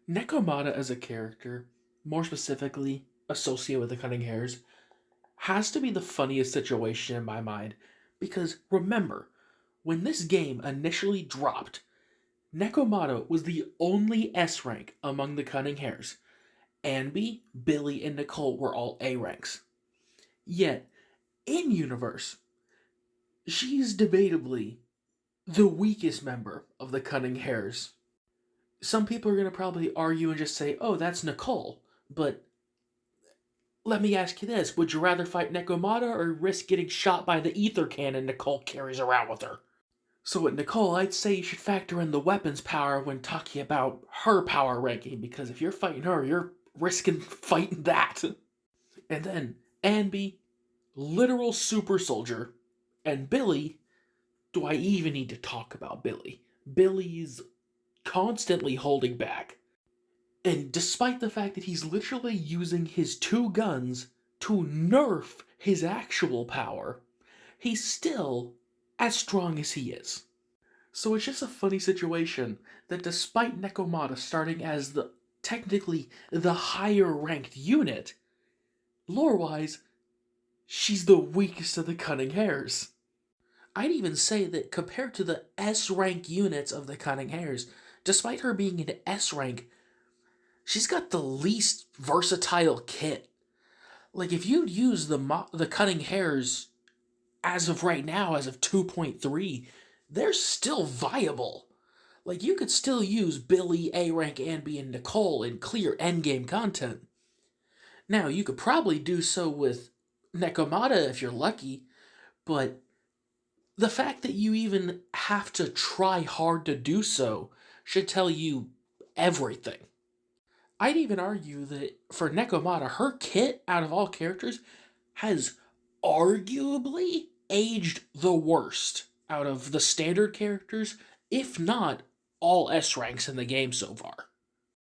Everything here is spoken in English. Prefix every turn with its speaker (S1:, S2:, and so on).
S1: Nekomata as a character, more specifically associated with the Cunning Hares, has to be the funniest situation in my mind because remember, when this game initially dropped, Nekomata was the only S rank among the Cunning Hares. Anby, Billy, and Nicole were all A ranks. Yet, in universe, she's debatably the weakest member of the Cunning Hares. Some people are going to probably argue and just say, oh, that's Nicole. But let me ask you this, would you rather fight Nekomata or risk getting shot by the ether cannon Nicole carries around with her? So with Nicole, I'd say you should factor in the weapons power when talking about her power ranking, because if you're fighting her, you're risking fighting that. And then Anby, literal super soldier, and Billy, do I even need to talk about Billy? Billy's constantly holding back. And despite the fact that he's literally using his two guns to nerf his actual power, he's still as strong as he is. So it's just a funny situation that despite Nekomata starting as technically the higher ranked unit, lore-wise, she's the weakest of the Cunning Hares. I'd even say that compared to the S rank units of the Cunning Hares, despite her being an S rank, she's got the least versatile kit. Like if you'd use the Cunning Hares as of right now, as of 2.3, they're still viable. Like you could still use Billy, A rank, Anby, and Nicole in clear endgame content. Now you could probably do so with Nekomata if you're lucky, but the fact that you even have to try hard to do so should tell you everything. I'd even argue that for Nekomata, her kit, out of all characters, has arguably aged the worst out of the standard characters, if not all S ranks in the game so far.